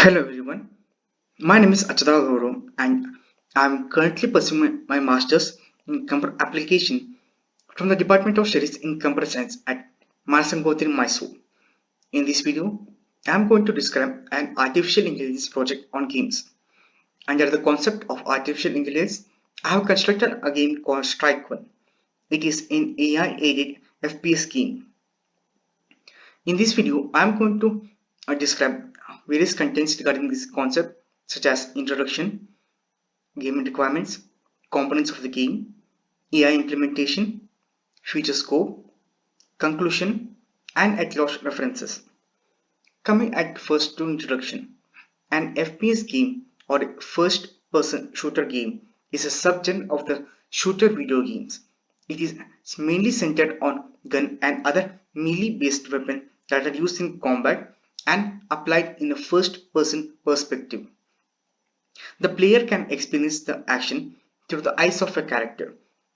Hello everyone, my name is Achata Gaurav and I am currently pursuing my Masters in Computer Application from the Department of Studies in Computer Science at Manasangothir, Mysore. In this video, I am going to describe an artificial intelligence project on games. Under the concept of artificial intelligence, I have constructed a game called Strike One. It is an AI-aided FPS game. In this video, I am going to describe various contents regarding this concept such as introduction, game requirements, components of the game, AI implementation, future scope, conclusion, and at last references. Coming at first to introduction, an FPS game or a first-person shooter game is a subgenre of the shooter video games. It is mainly centered on gun and other melee-based weapons that are used in combat and applied in a first-person perspective. The player can experience the action through the eyes of a character.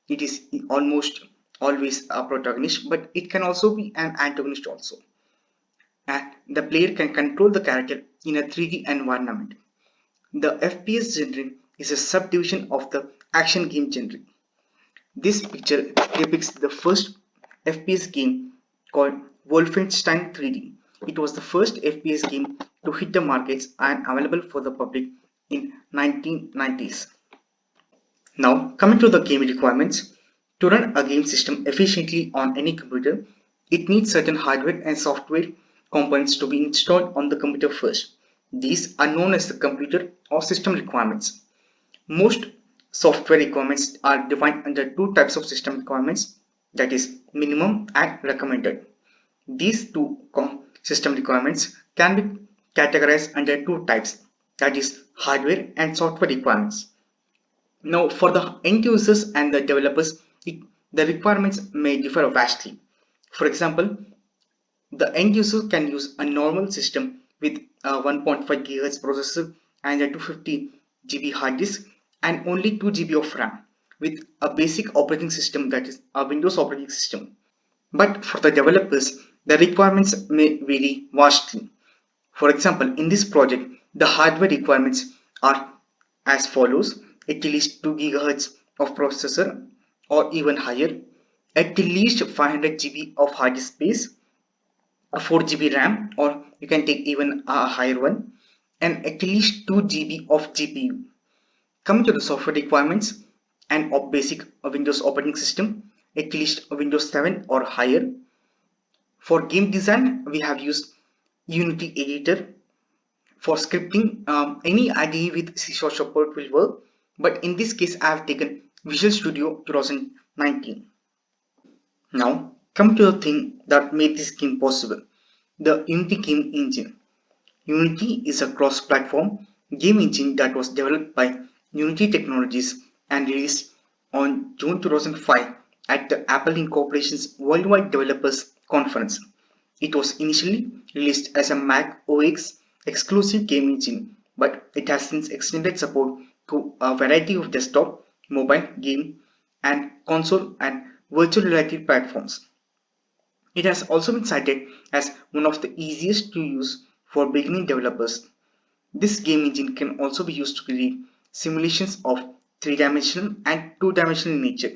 It is almost always a protagonist, but it can also be an antagonist also. And the player can control the character in a 3D environment. The FPS genre is a subdivision of the action game genre. This picture depicts the first FPS game called Wolfenstein 3D. It was the first FPS game to hit the markets and available for the public in 1990s. Now, coming to the game requirements. To run a game system efficiently on any computer, it needs certain hardware and software components to be installed on the computer first. These are known as the computer or system requirements. Most software requirements are defined under two types of system requirements, that is minimum and recommended. These two system requirements can be categorized under two types, that is hardware and software requirements. Now, for the end users and the developers, the requirements may differ vastly. For example, the end user can use a normal system with a 1.5 GHz processor and a 250 GB hard disk and only 2 GB of RAM with a basic operating system, that is a Windows operating system. But for the developers, the requirements may vary vastly. For example, in this project, the hardware requirements are as follows: at least 2 GHz of processor or even higher, at least 500 GB of hard disk space, a 4 GB RAM, or you can take even a higher one, and at least 2 GB of GPU. Coming to the software requirements and of basic Windows operating system, at least Windows 7 or higher. For game design, we have used Unity editor. For scripting, any IDE with C# support will work, but in this case I have taken Visual Studio 2019. Now, come to the thing that made this game possible, the Unity game engine. Unity is a cross-platform game engine that was developed by Unity Technologies and released on June 2005 at the Apple Inc.'s Worldwide Developers Conference. It was initially released as a Mac OS exclusive game engine, but it has since extended support to a variety of desktop, mobile, game, and console and virtual reality platforms. It has also been cited as one of the easiest to use for beginning developers. This game engine can also be used to create simulations of three-dimensional and two-dimensional nature.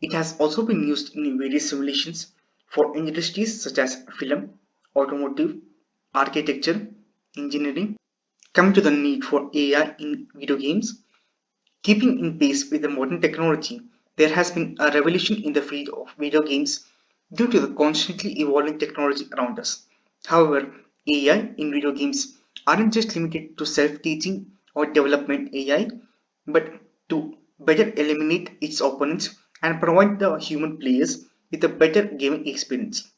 It has also been used in various simulations for industries such as film, automotive, architecture, engineering. Coming to the need for AI in video games, keeping in pace with the modern technology, there has been a revolution in the field of video games due to the constantly evolving technology around us. However, AI in video games aren't just limited to self-teaching or development AI, but to better eliminate its opponents and provide the human players with a better gaming experience.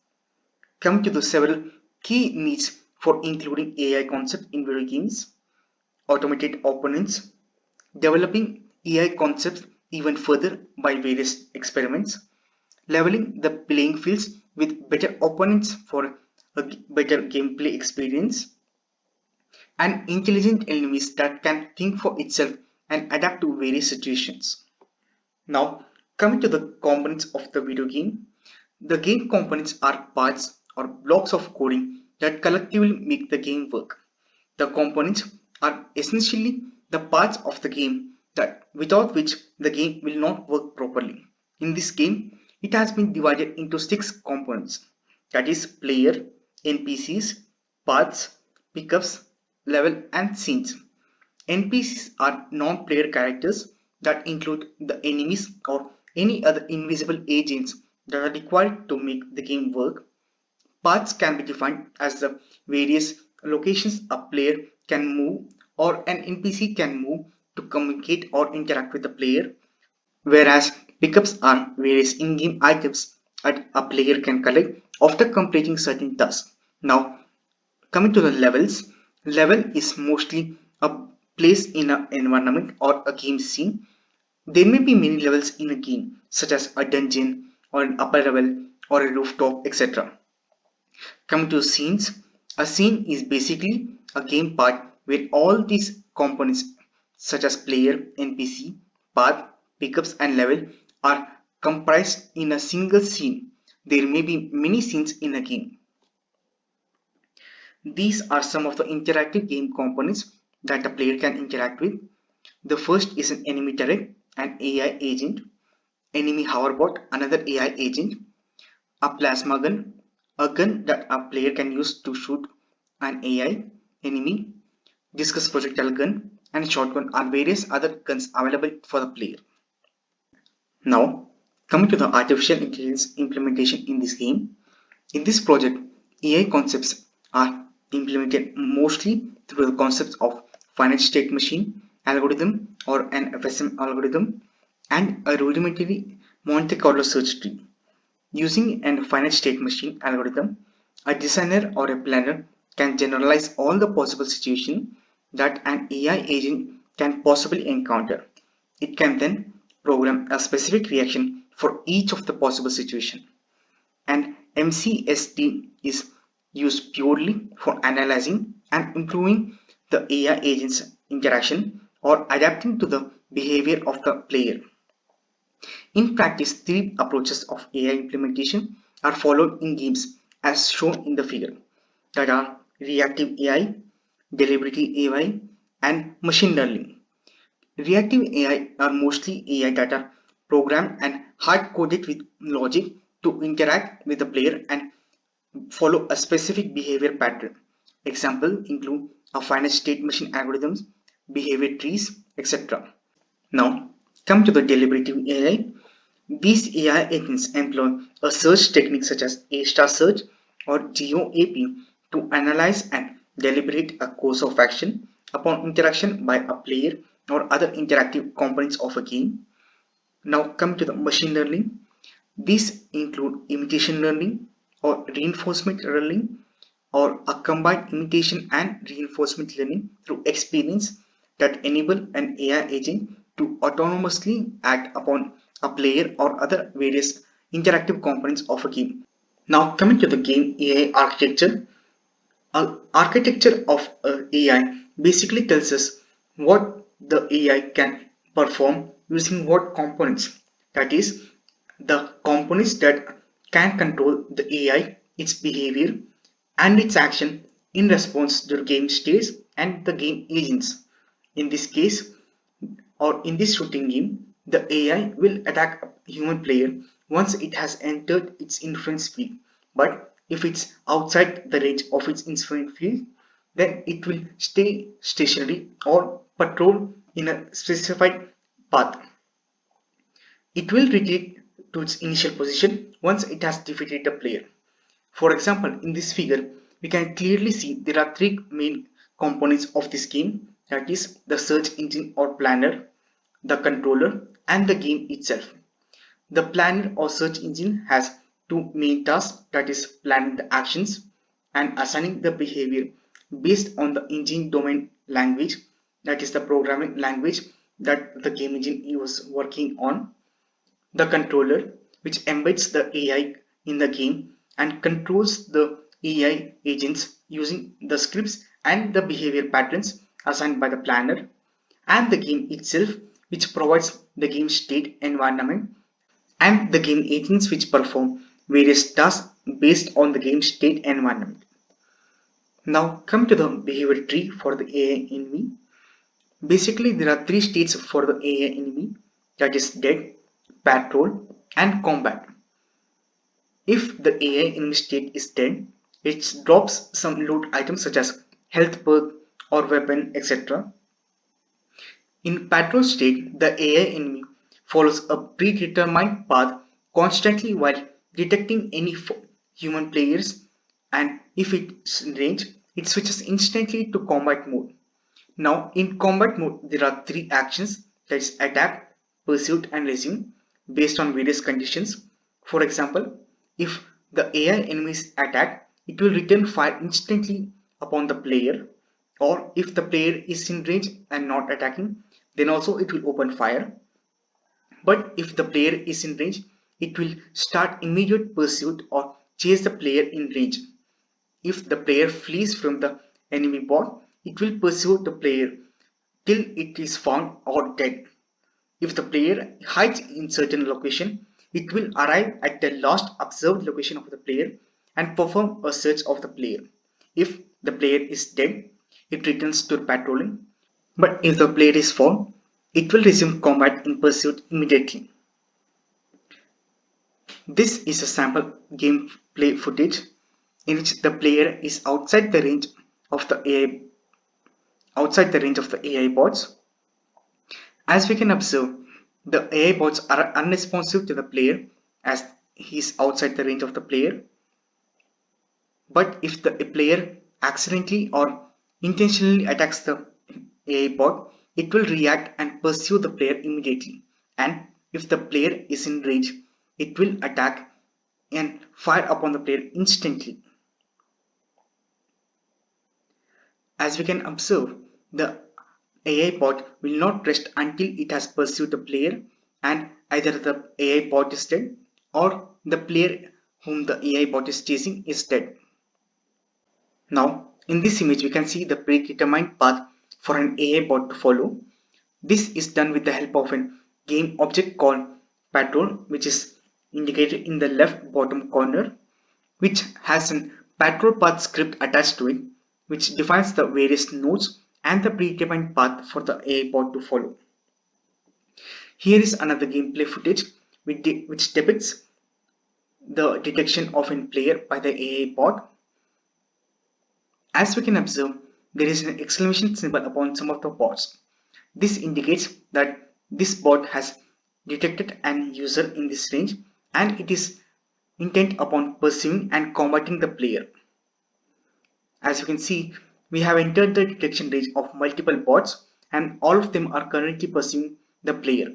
Come to the several key needs for including AI concept in video games: automated opponents, developing AI concepts even further by various experiments, leveling the playing fields with better opponents for a better gameplay experience, and intelligent enemies that can think for itself and adapt to various situations. Now, coming to the components of the video game, the game components are parts or blocks of coding that collectively make the game work. The components are essentially the parts of the game that without which the game will not work properly. In this game, it has been divided into 6 components, that is player, NPCs, paths, pickups, level and scenes. NPCs are non-player characters that include the enemies or any other invisible agents that are required to make the game work. Paths can be defined as the various locations a player can move or an NPC can move to communicate or interact with the player, whereas pickups are various in-game items that a player can collect after completing certain tasks. Now, coming to the levels, level is mostly a place in an environment or a game scene. There may be many levels in a game, such as a dungeon or an upper level or a rooftop, etc. Coming to scenes, a scene is basically a game part where all these components such as player, NPC, path, pickups and level are comprised in a single scene. There may be many scenes in a game. These are some of the interactive game components that a player can interact with. The first is an enemy turret, an AI agent, enemy hoverbot, another AI agent, a plasma gun, a gun that a player can use to shoot an AI enemy, discus projectile gun, and shotgun are various other guns available for the player. Now, coming to the artificial intelligence implementation in this game. In this project, AI concepts are implemented mostly through the concepts of finite state machine algorithm or an FSM algorithm and a rudimentary Monte Carlo search tree. Using a finite state machine algorithm, a designer or a planner can generalize all the possible situations that an AI agent can possibly encounter. It can then program a specific reaction for each of the possible situations. And MCST is used purely for analyzing and improving the AI agent's interaction or adapting to the behavior of the player. In practice, 3 approaches of AI implementation are followed in games as shown in the figure, that are reactive AI, deliberative AI, and machine learning. Reactive AI are mostly AI that are programmed and hard-coded with logic to interact with the player and follow a specific behavior pattern. Example include a finite state machine algorithms, behavior trees, etc. Now, come to the deliberative AI. These AI agents employ a search technique such as A-star search or GeoAP to analyze and deliberate a course of action upon interaction by a player or other interactive components of a game. Now come to the machine learning. These include imitation learning or reinforcement learning or a combined imitation and reinforcement learning through experience that enable an AI agent to autonomously act upon a player or other various interactive components of a game. Now coming to the game AI architecture. Architecture of AI basically tells us what the AI can perform using what components. That is, the components that can control the AI, its behavior, and its action in response to the game states and the game agents. In this case, or in this shooting game, the AI will attack a human player once it has entered its influence field. But if it's outside the range of its influence field, then it will stay stationary or patrol in a specified path. It will retreat to its initial position once it has defeated the player. For example, in this figure, we can clearly see there are 3 main components of this game, that is the search engine or planner, the controller, and the game itself. The planner or search engine has 2 main tasks, that is planning the actions and assigning the behavior based on the engine domain language, that is the programming language that the game engine is working on. The controller, which embeds the AI in the game and controls the AI agents using the scripts and the behavior patterns assigned by the planner, and the game itself, which provides the game state environment and the game agents which perform various tasks based on the game state environment. Now come to the behavior tree for the AI enemy. Basically, there are three states for the AI enemy, that is dead, patrol, and combat. If the AI enemy state is dead, it drops some loot items such as health perk or weapon, etc. In patrol state, the AI enemy follows a predetermined path constantly while detecting any human players, and if it's in range, it switches instantly to combat mode. Now in combat mode, there are three actions, that is attack, pursuit and resume, based on various conditions. For example, if the AI enemy is attacked, it will return fire instantly upon the player, or if the player is in range and not attacking, then also it will open fire. But if the player is in range, it will start immediate pursuit or chase the player in range. If the player flees from the enemy bot, it will pursue the player till it is found or dead. If the player hides in certain location, it will arrive at the last observed location of the player and perform a search of the player. If the player is dead, it returns to patrolling. But if the player is found, it will resume combat in pursuit immediately. This is a sample gameplay footage in which the player is of the AI outside the range of the AI bots. As we can observe, the AI bots are unresponsive to the player as he is outside the range of the player. But if the player accidentally or intentionally attacks the AI bot, it will react and pursue the player immediately. And if the player is in range, it will attack and fire upon the player instantly. As we can observe, the AI bot will not rest until it has pursued the player, and either the AI bot is dead or the player whom the AI bot is chasing is dead. Now, in this image, we can see the predetermined path for an AI bot to follow. This is done with the help of a game object called patrol, which is indicated in the left bottom corner, which has a patrol path script attached to it, which defines the various nodes and the predetermined path for the AI bot to follow. Here is another gameplay footage which depicts the detection of a player by the AI bot. As we can observe, there is an exclamation symbol upon some of the bots. This indicates that this bot has detected an user in this range and it is intent upon pursuing and combating the player. As you can see, we have entered the detection range of multiple bots and all of them are currently pursuing the player.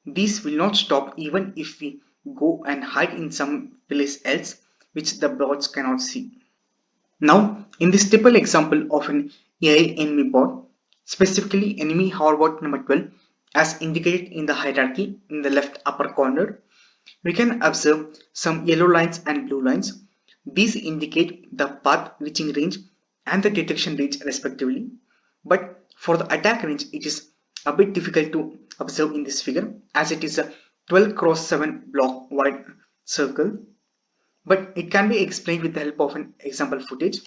These will not stop even if we go and hide in some place else which the bots cannot see. Now, in this triple example of an AI enemy bot, specifically enemy hoverbot number 12, as indicated in the hierarchy in the left upper corner, we can observe some yellow lines and blue lines. These indicate the path reaching range and the detection range respectively. But for the attack range, it is a bit difficult to observe in this figure as it is a 12 cross 7 block wide circle. But it can be explained with the help of an example footage.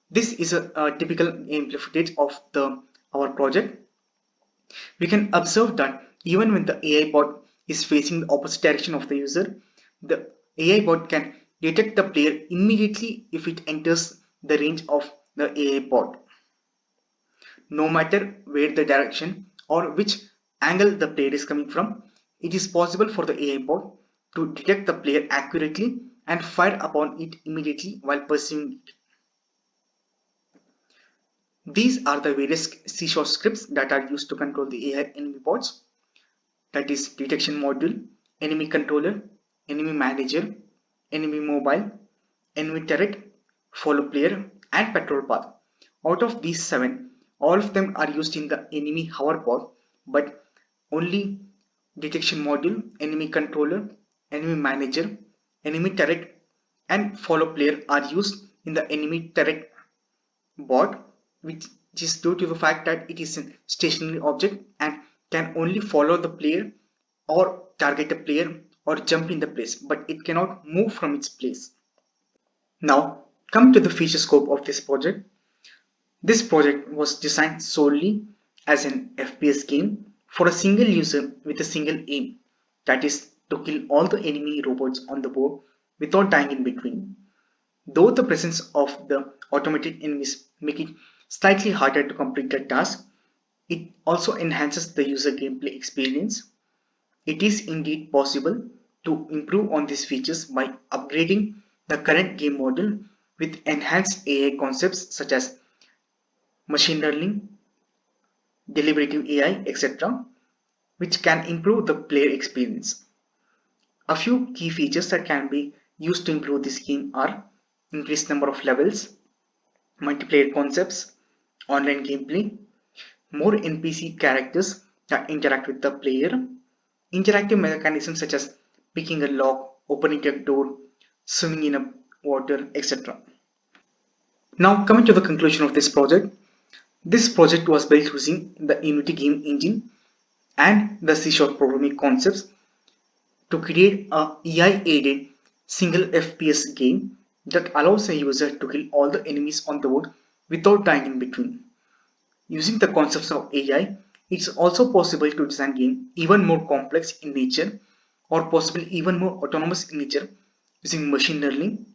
This is a typical gameplay footage of our project. We can observe that even when the AI bot is facing the opposite direction of the user, the AI bot can detect the player immediately if it enters the range of the AI bot. No matter where the direction or which angle the player is coming from, it is possible for the AI bot to detect the player accurately and fire upon it immediately while pursuing it. These are the various C# scripts that are used to control the AI enemy bots, that is detection module, enemy controller, enemy manager, enemy mobile, enemy turret, follow player, and patrol path. Out of these 7, all of them are used in the enemy hoverbot, but only detection module, enemy controller, enemy manager, enemy turret, and follow player are used in the enemy turret bot, which is due to the fact that it is a stationary object and can only follow the player or target a player or jump in the place, but it cannot move from its place. Now Come to the feature scope of this project. This project was designed solely as an FPS game for a single user with a single aim, that is, to kill all the enemy robots on the board without dying in between. Though the presence of the automated enemies make it slightly harder to complete the task, it also enhances the user gameplay experience. It is indeed possible to improve on these features by upgrading the current game model with enhanced AI concepts such as machine learning, deliberative AI, etc., which can improve the player experience. A few key features that can be used to improve this game are increased number of levels, multiplayer concepts, online gameplay, more NPC characters that interact with the player, interactive mechanisms such as picking a lock, opening a door, swimming in a water, etc. Now coming to the conclusion of this project was built using the Unity game engine and the C# programming concepts to create a AI-aided single FPS game that allows a user to kill all the enemies on the board without dying in between. Using the concepts of AI, it's also possible to design games even more complex in nature or possibly even more autonomous in nature using machine learning.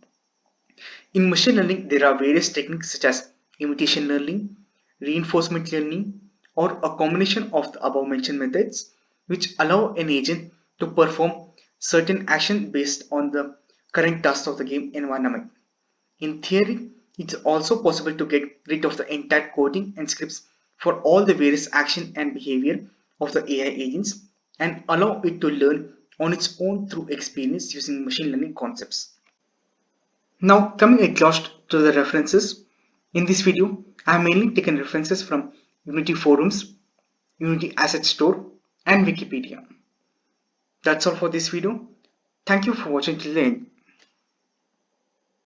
In machine learning, there are various techniques such as imitation learning, reinforcement learning, or a combination of the above mentioned methods, which allow an agent to perform certain action based on the current tasks of the game environment. In theory, it's also possible to get rid of the entire coding and scripts for all the various action and behavior of the AI agents and allow it to learn on its own through experience using machine learning concepts. Now coming at last to the references. In this video, I have mainly taken references from Unity forums, Unity Asset Store and Wikipedia. That's all for this video. Thank you for watching till the end.